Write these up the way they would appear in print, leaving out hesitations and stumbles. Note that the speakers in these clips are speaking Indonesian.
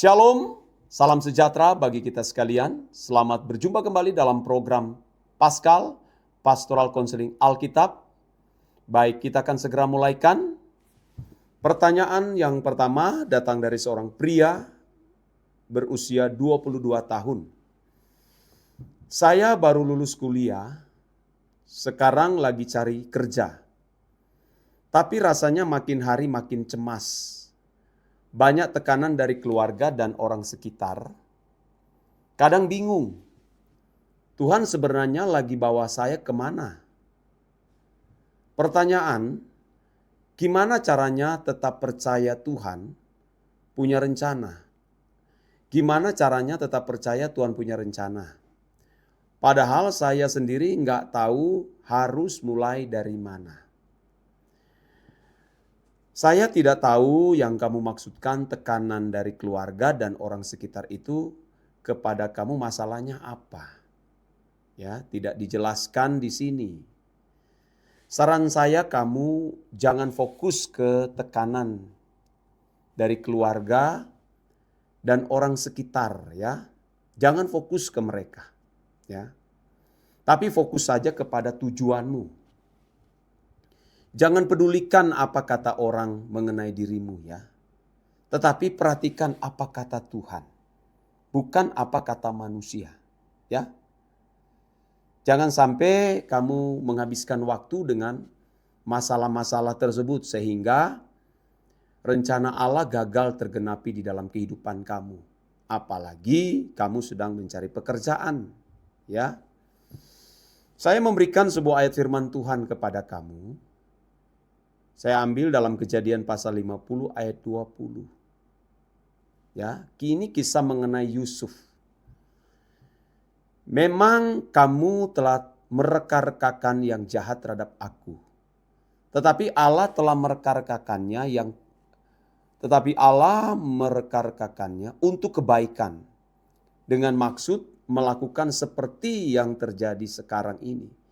Shalom, salam sejahtera bagi kita sekalian. Selamat berjumpa kembali dalam program Paskal, Pastoral Counseling Alkitab. Baik, kita akan segera mulaikan. Pertanyaan yang pertama datang dari seorang pria berusia 22 tahun. Saya baru lulus kuliah, sekarang lagi cari kerja. Tapi rasanya makin hari makin cemas. Banyak tekanan dari keluarga dan orang sekitar. Kadang bingung, Tuhan sebenarnya lagi bawa saya kemana? Pertanyaan, gimana caranya tetap percaya Tuhan punya rencana? Gimana caranya tetap percaya Tuhan punya rencana? Padahal saya sendiri nggak tahu harus mulai dari mana. Saya tidak tahu yang kamu maksudkan tekanan dari keluarga dan orang sekitar itu kepada kamu masalahnya apa. Ya, tidak dijelaskan di sini. Saran saya kamu jangan fokus ke tekanan dari keluarga dan orang sekitar ya. Jangan fokus ke mereka ya. Tapi fokus saja kepada tujuanmu. Jangan pedulikan apa kata orang mengenai dirimu ya. Tetapi perhatikan apa kata Tuhan. Bukan apa kata manusia. Ya. Jangan sampai kamu menghabiskan waktu dengan masalah-masalah tersebut sehingga rencana Allah gagal tergenapi di dalam kehidupan kamu. Apalagi kamu sedang mencari pekerjaan. Ya. Saya memberikan sebuah ayat firman Tuhan kepada kamu. Saya ambil dalam Kejadian pasal 50 ayat 20. Ya, kini kisah mengenai Yusuf. Memang kamu telah mereka-rekakan yang jahat terhadap aku. Tetapi Allah mereka-rekakannya untuk kebaikan. Dengan maksud melakukan seperti yang terjadi sekarang ini.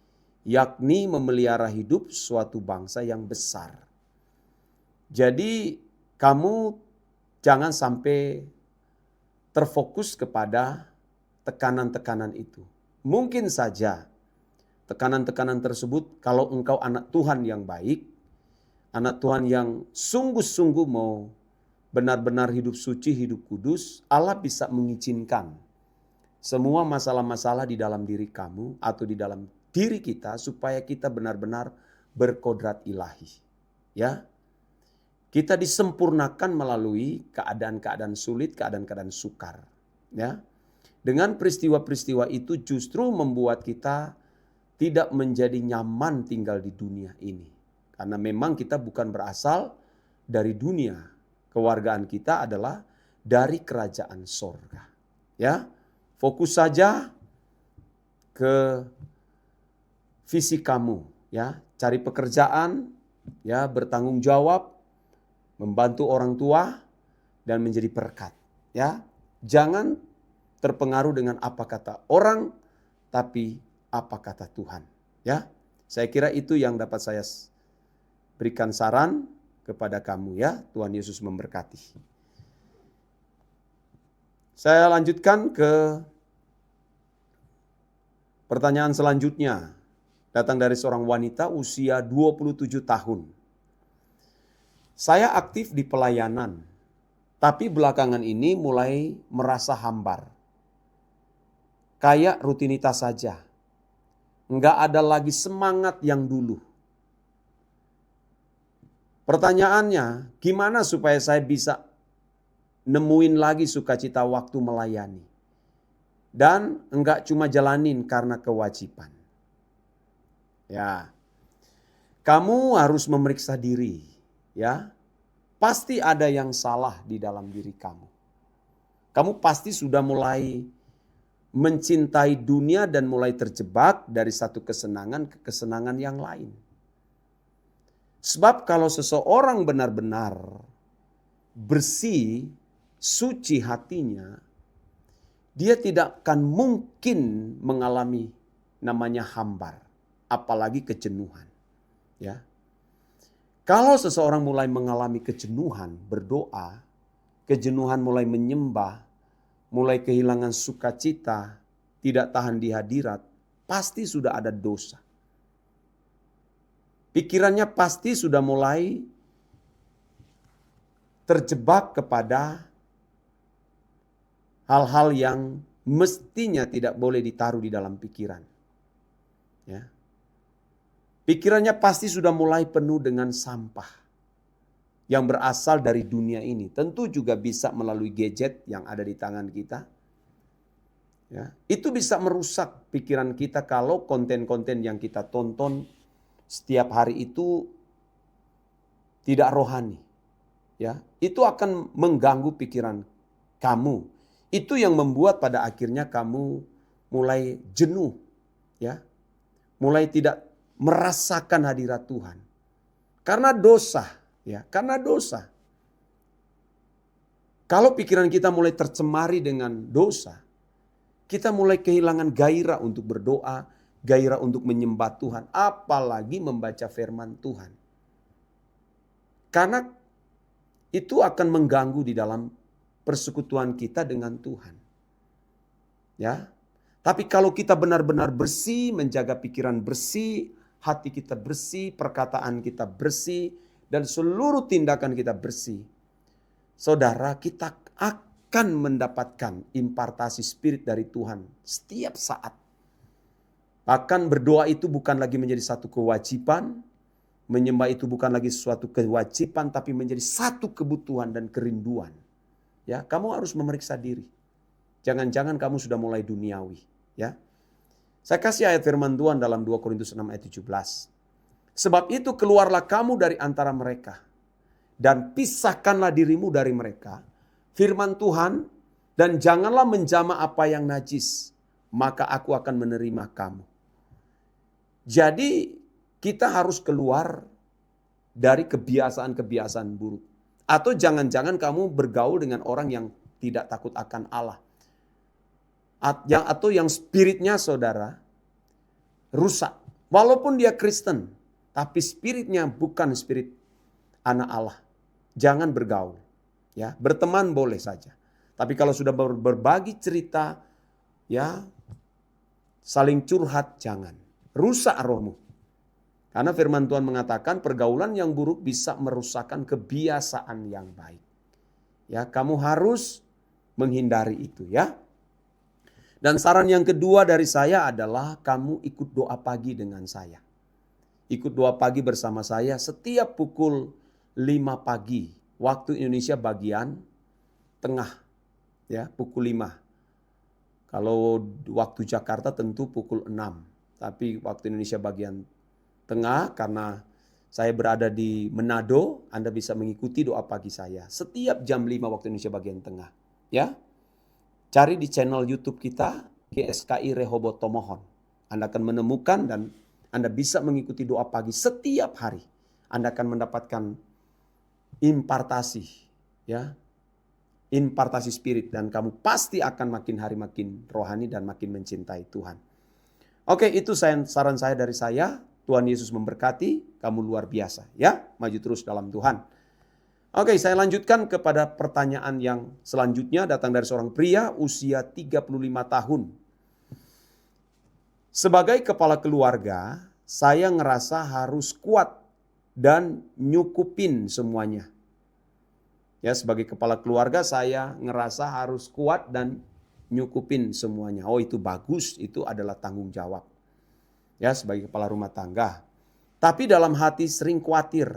Yakni memelihara hidup suatu bangsa yang besar. Jadi kamu jangan sampai terfokus kepada tekanan-tekanan itu. Mungkin saja tekanan-tekanan tersebut kalau engkau anak Tuhan yang baik, anak Tuhan yang sungguh-sungguh mau benar-benar hidup suci, hidup kudus, Allah bisa mengizinkan semua masalah-masalah di dalam diri kamu atau di dalam diri kita supaya kita benar-benar berkodrat ilahi. Ya. Kita disempurnakan melalui keadaan-keadaan sulit, keadaan-keadaan sukar. Ya. Dengan peristiwa-peristiwa itu justru membuat kita tidak menjadi nyaman tinggal di dunia ini. Karena memang kita bukan berasal dari dunia. Kewargaan kita adalah dari kerajaan sorga. Ya. Fokus saja ke visi kamu, ya, cari pekerjaan, ya, bertanggung jawab, membantu orang tua dan menjadi berkat, ya. Jangan terpengaruh dengan apa kata orang, tapi apa kata Tuhan, ya. Saya kira itu yang dapat saya berikan saran kepada kamu, ya. Tuhan Yesus memberkati. Saya lanjutkan ke pertanyaan selanjutnya. Datang dari seorang wanita usia 27 tahun. Saya aktif di pelayanan, tapi belakangan ini mulai merasa hambar. Kayak rutinitas saja. Enggak ada lagi semangat yang dulu. Pertanyaannya, gimana supaya saya bisa nemuin lagi sukacita waktu melayani? Dan enggak cuma jalanin karena kewajiban. Ya, kamu harus memeriksa diri, ya. Pasti ada yang salah di dalam diri kamu. Kamu pasti sudah mulai mencintai dunia dan mulai terjebak dari satu kesenangan ke kesenangan yang lain. Sebab kalau seseorang benar-benar bersih, suci hatinya, dia tidak akan mungkin mengalami namanya hambar. Apalagi kejenuhan. Ya. Kalau seseorang mulai mengalami kejenuhan berdoa, kejenuhan mulai menyembah, mulai kehilangan sukacita, tidak tahan di hadirat, pasti sudah ada dosa. Pikirannya pasti sudah mulai terjebak kepada hal-hal yang mestinya tidak boleh ditaruh di dalam pikiran. Ya. Pikirannya pasti sudah mulai penuh dengan sampah yang berasal dari dunia ini. Tentu juga bisa melalui gadget yang ada di tangan kita. Ya, itu bisa merusak pikiran kita kalau konten-konten yang kita tonton setiap hari itu tidak rohani. Ya, itu akan mengganggu pikiran kamu. Itu yang membuat pada akhirnya kamu mulai jenuh, ya. Mulai tidak merasakan hadirat Tuhan. Karena dosa, ya, karena dosa. Kalau pikiran kita mulai tercemari dengan dosa, kita mulai kehilangan gairah untuk berdoa, gairah untuk menyembah Tuhan, apalagi membaca firman Tuhan. Karena itu akan mengganggu di dalam persekutuan kita dengan Tuhan. Ya. Tapi kalau kita benar-benar bersih, menjaga pikiran bersih, hati kita bersih, perkataan kita bersih, dan seluruh tindakan kita bersih, saudara, kita akan mendapatkan impartasi spirit dari Tuhan setiap saat. Bahkan berdoa itu bukan lagi menjadi satu kewajiban, menyembah itu bukan lagi suatu kewajiban, tapi menjadi satu kebutuhan dan kerinduan. Ya, kamu harus memeriksa diri. Jangan-jangan kamu sudah mulai duniawi. Ya, saya kasih ayat firman Tuhan dalam 2 Korintus 6 ayat 17. Sebab itu keluarlah kamu dari antara mereka dan pisahkanlah dirimu dari mereka. Firman Tuhan, dan janganlah menjamah apa yang najis, maka aku akan menerima kamu. Jadi kita harus keluar dari kebiasaan-kebiasaan buruk. Atau jangan-jangan kamu bergaul dengan orang yang tidak takut akan Allah. Atau yang spiritnya saudara rusak. Walaupun dia Kristen, tapi spiritnya bukan spirit anak Allah. Jangan bergaul. Ya, berteman boleh saja. Tapi kalau sudah berbagi cerita, ya, saling curhat, jangan. Rusak rohmu. Karena firman Tuhan mengatakan pergaulan yang buruk bisa merusakkan kebiasaan yang baik. Ya, kamu harus menghindari itu, ya. Dan saran yang kedua dari saya adalah kamu ikut doa pagi dengan saya. Ikut doa pagi bersama saya setiap pukul 5 pagi. Waktu Indonesia bagian tengah. Ya, pukul 5. Kalau waktu Jakarta tentu pukul 6. Tapi waktu Indonesia bagian tengah, karena saya berada di Manado, Anda bisa mengikuti doa pagi saya setiap jam 5 waktu Indonesia bagian tengah. Ya, cari di channel YouTube kita, GSKI Rehoboth Tomohon. Anda akan menemukan dan Anda bisa mengikuti doa pagi setiap hari. Anda akan mendapatkan impartasi, ya, impartasi spirit, dan kamu pasti akan makin hari makin rohani dan makin mencintai Tuhan. Oke, itu saran saya dari saya. Tuhan Yesus memberkati, kamu luar biasa, ya. Maju terus dalam Tuhan. Oke, saya lanjutkan kepada pertanyaan yang selanjutnya, datang dari seorang pria usia 35 tahun. Sebagai kepala keluarga, saya ngerasa harus kuat dan nyukupin semuanya. Ya, sebagai kepala keluarga saya ngerasa harus kuat dan nyukupin semuanya. Oh, itu bagus, itu adalah tanggung jawab. Ya, sebagai kepala rumah tangga. Tapi dalam hati sering khawatir.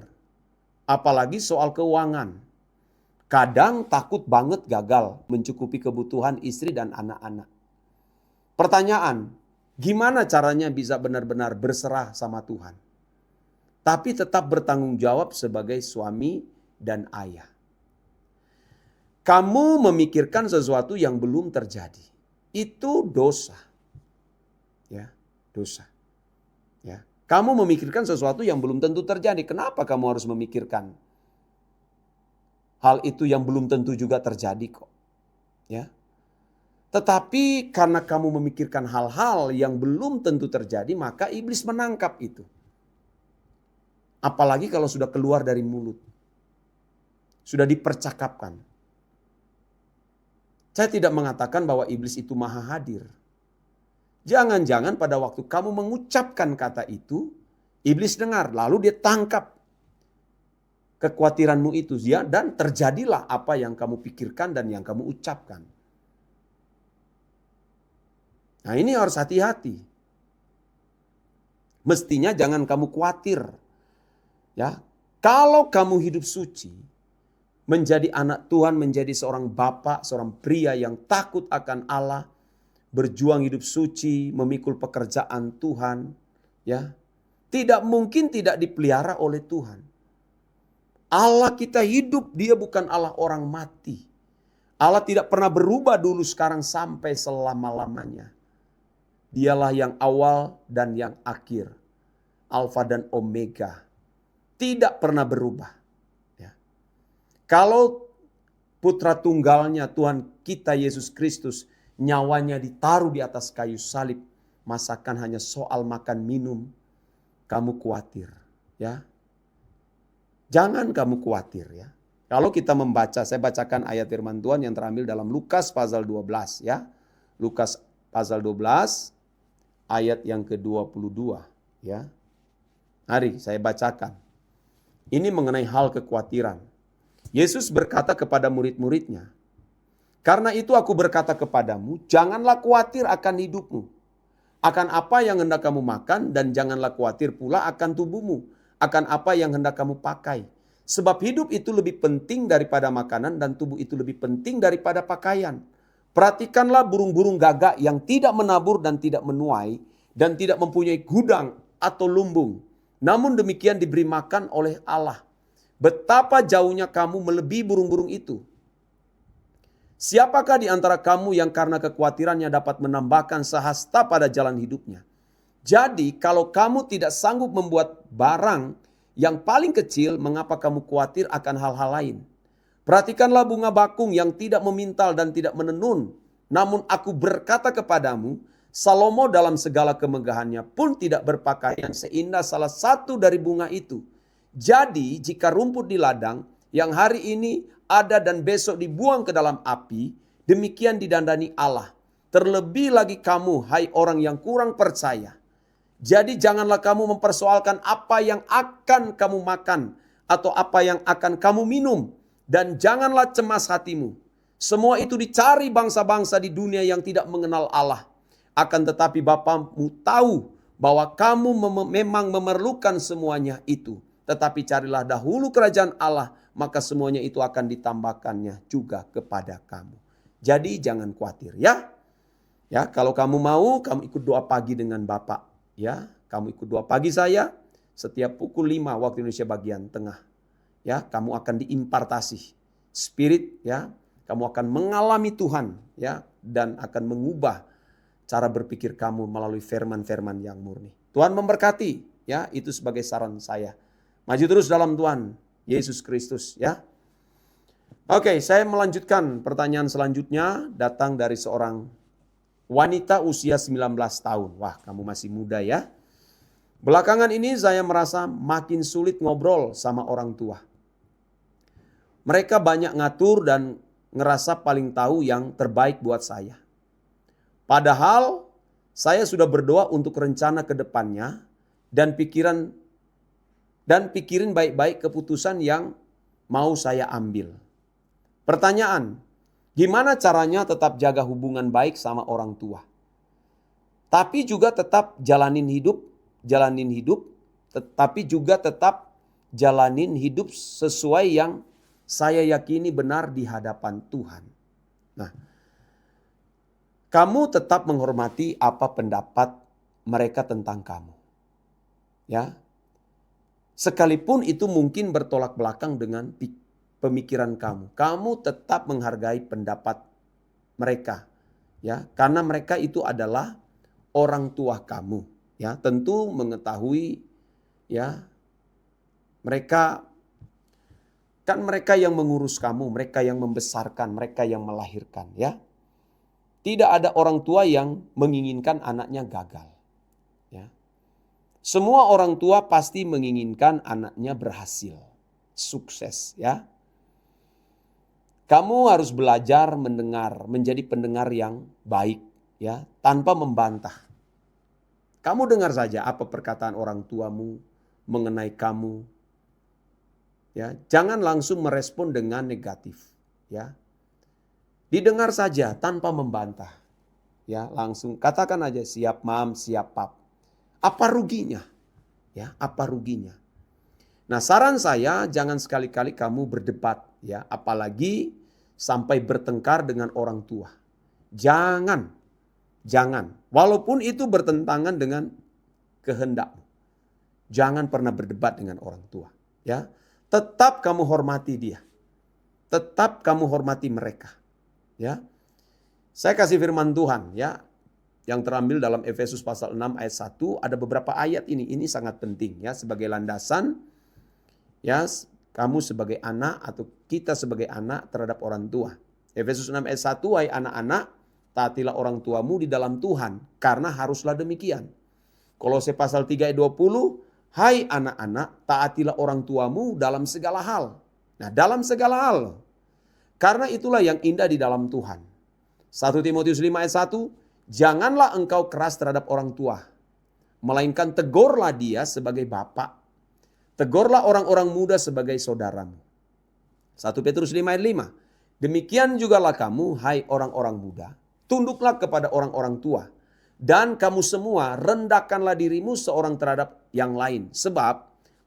Apalagi soal keuangan. Kadang takut banget gagal mencukupi kebutuhan istri dan anak-anak. Pertanyaan, gimana caranya bisa benar-benar berserah sama Tuhan? Tapi tetap bertanggung jawab sebagai suami dan ayah. Kamu memikirkan sesuatu yang belum terjadi. Itu dosa. Ya, dosa. Ya, kamu memikirkan sesuatu yang belum tentu terjadi. Kenapa kamu harus memikirkan hal itu yang belum tentu juga terjadi kok? Ya. Tetapi karena kamu memikirkan hal-hal yang belum tentu terjadi, maka iblis menangkap itu. Apalagi kalau sudah keluar dari mulut. Sudah dipercakapkan. Saya tidak mengatakan bahwa iblis itu maha hadir. Jangan-jangan pada waktu kamu mengucapkan kata itu, iblis dengar, lalu dia tangkap kekhawatiranmu itu, ya, dan terjadilah apa yang kamu pikirkan dan yang kamu ucapkan. Nah, ini harus hati-hati. Mestinya jangan kamu khawatir. Ya, kalau kamu hidup suci, menjadi anak Tuhan, menjadi seorang bapak, seorang pria yang takut akan Allah, berjuang hidup suci, memikul pekerjaan Tuhan, ya, tidak mungkin tidak dipelihara oleh Tuhan. Allah kita hidup, dia bukan Allah orang mati. Allah tidak pernah berubah dulu, sekarang, sampai selama-lamanya. Dialah yang awal dan yang akhir. Alfa dan Omega. Tidak pernah berubah. Ya. Kalau putra tunggalnya Tuhan kita Yesus Kristus, nyawanya ditaruh di atas kayu salib, masakan hanya soal makan minum, kamu khawatir. Ya. Jangan kamu khawatir, ya. Kalau kita membaca, saya bacakan ayat firman Tuhan yang terambil dalam Lukas pasal 12, ya. Lukas pasal 12 ayat yang ke-22, ya. Mari saya bacakan. Ini mengenai hal kekhawatiran. Yesus berkata kepada murid-muridnya, "Karena itu aku berkata kepadamu, janganlah khawatir akan hidupmu, akan apa yang hendak kamu makan, dan janganlah khawatir pula akan tubuhmu, akan apa yang hendak kamu pakai. Sebab hidup itu lebih penting daripada makanan dan tubuh itu lebih penting daripada pakaian. Perhatikanlah burung-burung gagak yang tidak menabur dan tidak menuai dan tidak mempunyai gudang atau lumbung. Namun demikian diberi makan oleh Allah. Betapa jauhnya kamu melebihi burung-burung itu. Siapakah di antara kamu yang karena kekhawatirannya dapat menambahkan sehasta pada jalan hidupnya? Jadi kalau kamu tidak sanggup membuat barang yang paling kecil, mengapa kamu khawatir akan hal-hal lain? Perhatikanlah bunga bakung yang tidak memintal dan tidak menenun. Namun aku berkata kepadamu, Salomo dalam segala kemegahannya pun tidak berpakaian seindah salah satu dari bunga itu. Jadi jika rumput di ladang yang hari ini ada dan besok dibuang ke dalam api, demikian didandani Allah. Terlebih lagi kamu, hai orang yang kurang percaya. Jadi janganlah kamu mempersoalkan apa yang akan kamu makan atau apa yang akan kamu minum. Dan janganlah cemas hatimu. Semua itu dicari bangsa-bangsa di dunia yang tidak mengenal Allah. Akan tetapi Bapamu tahu bahwa kamu memang memerlukan semuanya itu. Tetapi carilah dahulu kerajaan Allah, maka semuanya itu akan ditambahkannya juga kepada kamu. Jadi jangan khawatir, ya. Ya, kalau kamu mau, kamu ikut doa pagi dengan Bapak. Ya, kamu ikut doa pagi saya setiap pukul 5 waktu Indonesia bagian tengah. Ya, kamu akan diimpartasi spirit, ya. Kamu akan mengalami Tuhan, ya, dan akan mengubah cara berpikir kamu melalui firman-firman yang murni. Tuhan memberkati, ya. Itu sebagai saran saya. Maju terus dalam Tuhan Yesus Kristus, ya. Oke, saya melanjutkan pertanyaan selanjutnya, datang dari seorang wanita usia 19 tahun. Wah, kamu masih muda, ya. Belakangan ini saya merasa makin sulit ngobrol sama orang tua. Mereka banyak ngatur dan ngerasa paling tahu yang terbaik buat saya. Padahal saya sudah berdoa untuk rencana ke depannya dan pikirin baik-baik keputusan yang mau saya ambil. Pertanyaan, gimana caranya tetap jaga hubungan baik sama orang tua? Tapi juga tetap jalanin hidup, tetapi juga tetap jalanin hidup sesuai yang saya yakini benar di hadapan Tuhan. Nah, kamu tetap menghormati apa pendapat mereka tentang kamu. Ya. Sekalipun itu mungkin bertolak belakang dengan pemikiran kamu. Kamu tetap menghargai pendapat mereka. Ya, karena mereka itu adalah orang tua kamu. Ya, tentu mengetahui, ya, mereka yang mengurus kamu, mereka yang membesarkan, mereka yang melahirkan, ya. Tidak ada orang tua yang menginginkan anaknya gagal. Ya. Semua orang tua pasti menginginkan anaknya berhasil, sukses, ya. Kamu harus belajar mendengar, menjadi pendengar yang baik, ya, tanpa membantah. Kamu dengar saja apa perkataan orang tuamu mengenai kamu. Ya, jangan langsung merespon dengan negatif, ya. Didengar saja tanpa membantah. Ya, langsung katakan aja siap mam, siap pap. Apa ruginya? Ya, apa ruginya? Nah, saran saya jangan sekali-kali kamu berdebat, ya, apalagi sampai bertengkar dengan orang tua. Jangan. Walaupun itu bertentangan dengan kehendakmu. Jangan pernah berdebat dengan orang tua, ya. Tetap kamu hormati dia. Tetap kamu hormati mereka, ya. Saya kasih firman Tuhan, ya, yang terambil dalam Efesus pasal 6 ayat 1, ada beberapa ayat ini sangat penting, ya, sebagai landasan, ya, kamu sebagai anak atau kita sebagai anak terhadap orang tua. Efesus 6 ayat 1, hai anak-anak, taatilah orang tuamu di dalam Tuhan, karena haruslah demikian. Kolose pasal 3 ayat 20, hai anak-anak, taatilah orang tuamu dalam segala hal. Nah, dalam segala hal. Karena itulah yang indah di dalam Tuhan. 1 Timotius 5 ayat 1, janganlah engkau keras terhadap orang tua, melainkan tegurlah dia sebagai bapak. Tegurlah orang-orang muda sebagai saudaramu. 1 Petrus 5 ayat 5, demikian jugalah kamu, hai orang-orang muda, tunduklah kepada orang-orang tua. Dan kamu semua rendahkanlah dirimu seorang terhadap yang lain. Sebab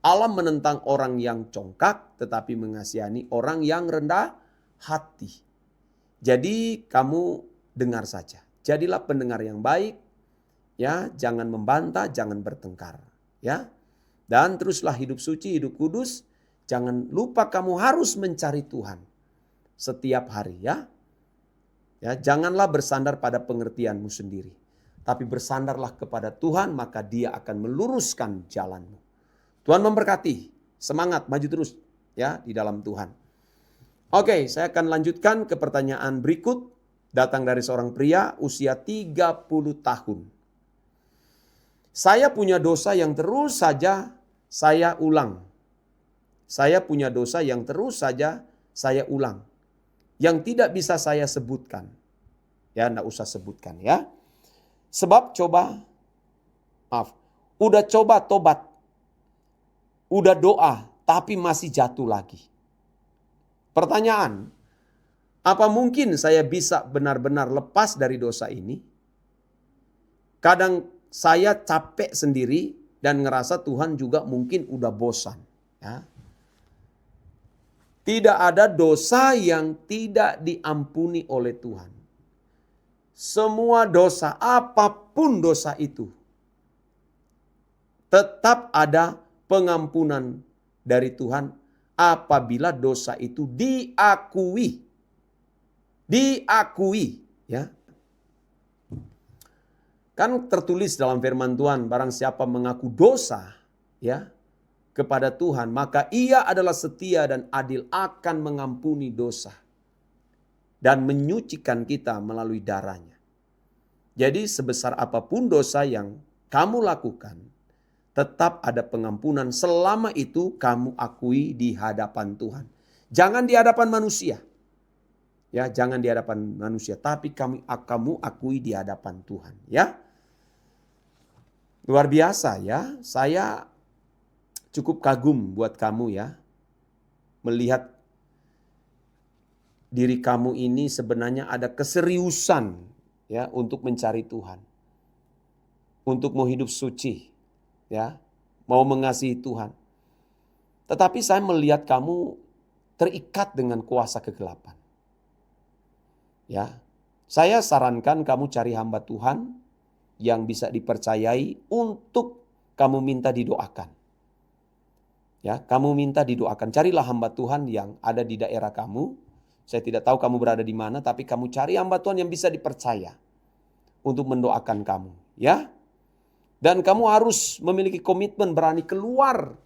Allah menentang orang yang congkak tetapi mengasihani orang yang rendah hati. Jadi kamu dengar saja. Jadilah pendengar yang baik. Ya, jangan membantah, jangan bertengkar. Ya. Dan teruslah hidup suci, hidup kudus. Jangan lupa kamu harus mencari Tuhan setiap hari, ya. Ya, janganlah bersandar pada pengertianmu sendiri. Tapi bersandarlah kepada Tuhan, maka Dia akan meluruskan jalanmu. Tuhan memberkati. Semangat, maju terus, ya, di dalam Tuhan. Oke, saya akan lanjutkan ke pertanyaan berikut. Datang dari seorang pria usia 30 tahun. Saya punya dosa yang terus saja saya ulang. Saya punya dosa yang terus saja saya ulang. Yang tidak bisa saya sebutkan. Ya, enggak usah sebutkan, ya. Sebab udah coba tobat, udah doa, tapi masih jatuh lagi. Pertanyaan, apa mungkin saya bisa benar-benar lepas dari dosa ini? Kadang saya capek sendiri dan ngerasa Tuhan juga mungkin udah bosan. Ya. Tidak ada dosa yang tidak diampuni oleh Tuhan. Semua dosa, apapun dosa itu, tetap ada pengampunan dari Tuhan apabila dosa itu diakui. Diakui, ya. Kan tertulis dalam firman Tuhan, barang siapa mengaku dosa, ya, kepada Tuhan, maka ia adalah setia dan adil akan mengampuni dosa dan menyucikan kita melalui darahnya. Jadi sebesar apapun dosa yang kamu lakukan, tetap ada pengampunan selama itu kamu akui di hadapan Tuhan. Jangan di hadapan manusia. Ya, jangan di hadapan manusia, tapi kamu akui di hadapan Tuhan, ya. Luar biasa, ya. Saya cukup kagum buat kamu, ya. Melihat diri kamu ini sebenarnya ada keseriusan, ya, untuk mencari Tuhan. Untuk mau hidup suci, ya, mau mengasihi Tuhan. Tetapi saya melihat kamu terikat dengan kuasa kegelapan. Ya, saya sarankan kamu cari hamba Tuhan yang bisa dipercayai untuk kamu minta didoakan. Ya, kamu minta didoakan. Carilah hamba Tuhan yang ada di daerah kamu. Saya tidak tahu kamu berada di mana, tapi kamu cari hamba Tuhan yang bisa dipercaya untuk mendoakan kamu, ya. Dan kamu harus memiliki komitmen berani keluar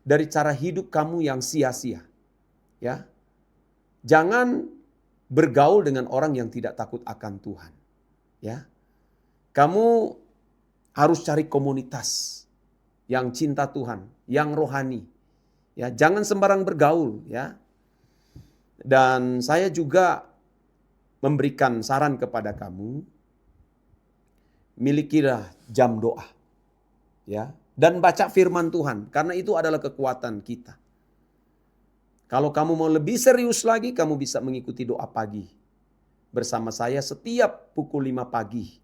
dari cara hidup kamu yang sia-sia. Ya. Jangan bergaul dengan orang yang tidak takut akan Tuhan. Ya. Kamu harus cari komunitas yang cinta Tuhan, yang rohani. Ya, jangan sembarang bergaul, ya. Dan saya juga memberikan saran kepada kamu, milikilah jam doa. Ya, dan baca firman Tuhan, karena itu adalah kekuatan kita. Kalau kamu mau lebih serius lagi, kamu bisa mengikuti doa pagi bersama saya setiap pukul 5 pagi.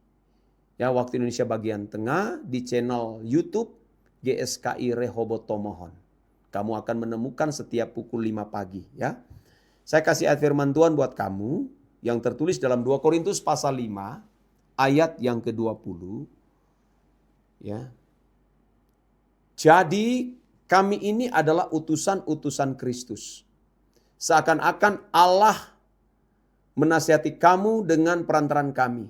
Ya, waktu Indonesia bagian tengah di channel YouTube GSKI Rehoboth Tomohon. Kamu akan menemukan setiap pukul 5 pagi, ya. Saya kasih ayat firman Tuhan buat kamu yang tertulis dalam 2 Korintus pasal 5 ayat yang ke-20. Ya. Jadi kami ini adalah utusan-utusan Kristus. Seakan-akan Allah menasihati kamu dengan perantaran kami.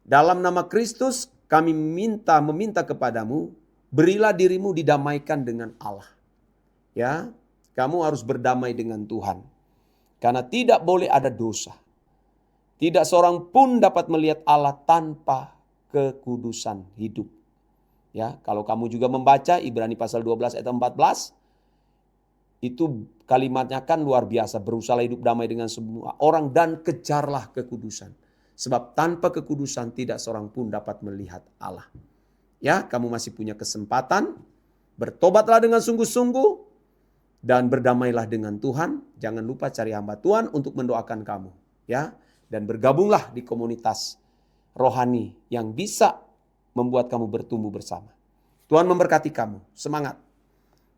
Dalam nama Kristus kami meminta kepadamu, berilah dirimu didamaikan dengan Allah. Ya, kamu harus berdamai dengan Tuhan. Karena tidak boleh ada dosa. Tidak seorang pun dapat melihat Allah tanpa kekudusan hidup. Ya, kalau kamu juga membaca Ibrani pasal 12 ayat 14, itu kalimatnya kan luar biasa. Berusaha hidup damai dengan semua orang dan kejarlah kekudusan. Sebab tanpa kekudusan tidak seorang pun dapat melihat Allah. Ya, kamu masih punya kesempatan. Bertobatlah dengan sungguh-sungguh. Dan berdamailah dengan Tuhan. Jangan lupa cari hamba Tuhan untuk mendoakan kamu. Ya, dan bergabunglah di komunitas rohani yang bisa membuat kamu bertumbuh bersama. Tuhan memberkati kamu. Semangat.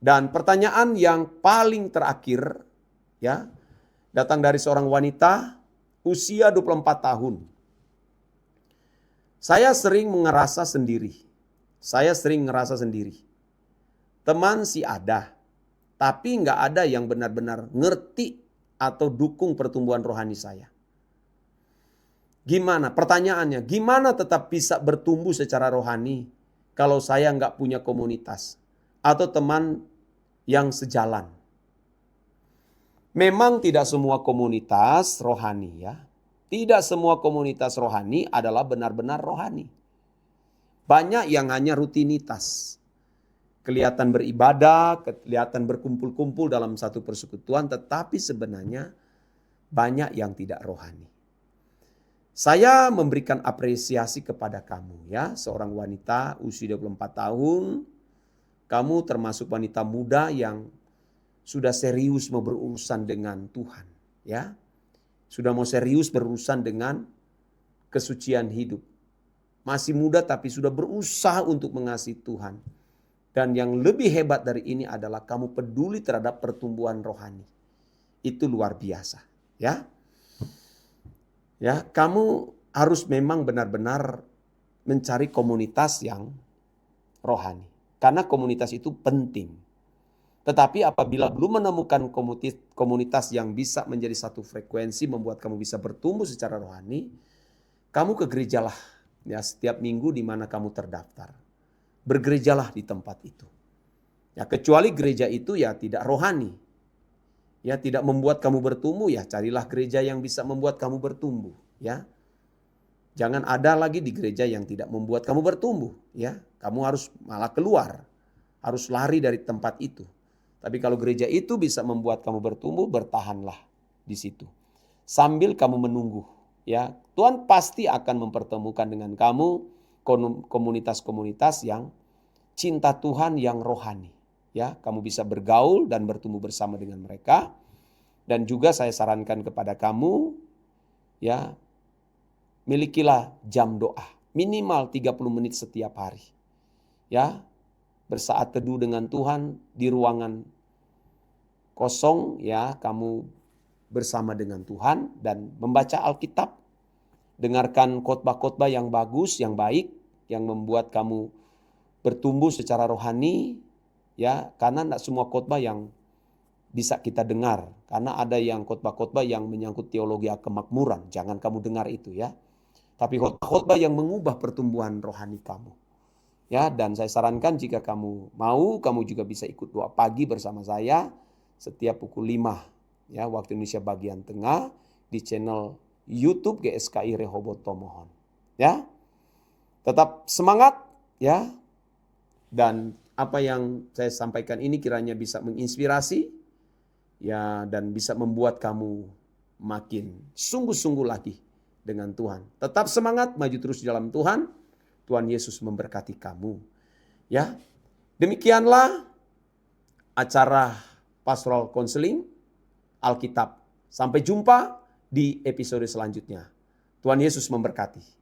Dan pertanyaan yang paling terakhir, ya, datang dari seorang wanita usia 24 tahun. Saya sering ngerasa sendiri. Teman sih ada, tapi nggak ada yang benar-benar ngerti atau dukung pertumbuhan rohani saya. Gimana? Pertanyaannya, gimana tetap bisa bertumbuh secara rohani kalau saya nggak punya komunitas atau teman yang sejalan? Memang tidak semua komunitas rohani, ya. Tidak semua komunitas rohani adalah benar-benar rohani. Banyak yang hanya rutinitas. Kelihatan beribadah, kelihatan berkumpul-kumpul dalam satu persekutuan, tetapi sebenarnya banyak yang tidak rohani. Saya memberikan apresiasi kepada kamu, ya, seorang wanita usia 24 tahun. Kamu termasuk wanita muda yang sudah serius mau berurusan dengan Tuhan, ya. Sudah mau serius berurusan dengan kesucian hidup. Masih muda tapi sudah berusaha untuk mengasihi Tuhan. Dan yang lebih hebat dari ini adalah kamu peduli terhadap pertumbuhan rohani. Itu luar biasa, ya. Ya, kamu harus memang benar-benar mencari komunitas yang rohani. Karena komunitas itu penting. Tetapi apabila belum menemukan komunitas yang bisa menjadi satu frekuensi membuat kamu bisa bertumbuh secara rohani, kamu ke gerejalah, ya, setiap minggu di mana kamu terdaftar. Bergerejalah di tempat itu. Ya, kecuali gereja itu ya tidak rohani. Ya, tidak membuat kamu bertumbuh, ya carilah gereja yang bisa membuat kamu bertumbuh, ya. Jangan ada lagi di gereja yang tidak membuat kamu bertumbuh, ya. Kamu harus malah keluar, harus lari dari tempat itu. Tapi kalau gereja itu bisa membuat kamu bertumbuh, bertahanlah di situ. Sambil kamu menunggu, ya. Tuhan pasti akan mempertemukan dengan kamu komunitas-komunitas yang cinta Tuhan yang rohani, ya. Kamu bisa bergaul dan bertumbuh bersama dengan mereka. Dan juga saya sarankan kepada kamu, ya, milikilah jam doa minimal 30 menit setiap hari. Ya, bersaat teduh dengan Tuhan di ruangan kosong, ya, kamu bersama dengan Tuhan dan membaca Alkitab. Dengarkan khotbah-khotbah yang bagus, yang baik, yang membuat kamu bertumbuh secara rohani, ya, karena tidak semua khotbah yang bisa kita dengar. Karena ada yang khotbah-khotbah yang menyangkut teologi kemakmuran, jangan kamu dengar itu, ya. Tapi khotbah-khotbah yang mengubah pertumbuhan rohani kamu. Ya, dan saya sarankan jika kamu mau, kamu juga bisa ikut doa pagi bersama saya setiap pukul 5, ya, waktu Indonesia bagian tengah di channel YouTube GSKI Rehoboth Tomohon. Ya. Tetap semangat, ya. Dan apa yang saya sampaikan ini kiranya bisa menginspirasi ya, dan bisa membuat kamu makin sungguh-sungguh lagi dengan Tuhan. Tetap semangat, maju terus di dalam Tuhan. Tuhan Yesus memberkati kamu. Ya, demikianlah acara Pastoral Counseling Alkitab. Sampai jumpa di episode selanjutnya. Tuhan Yesus memberkati.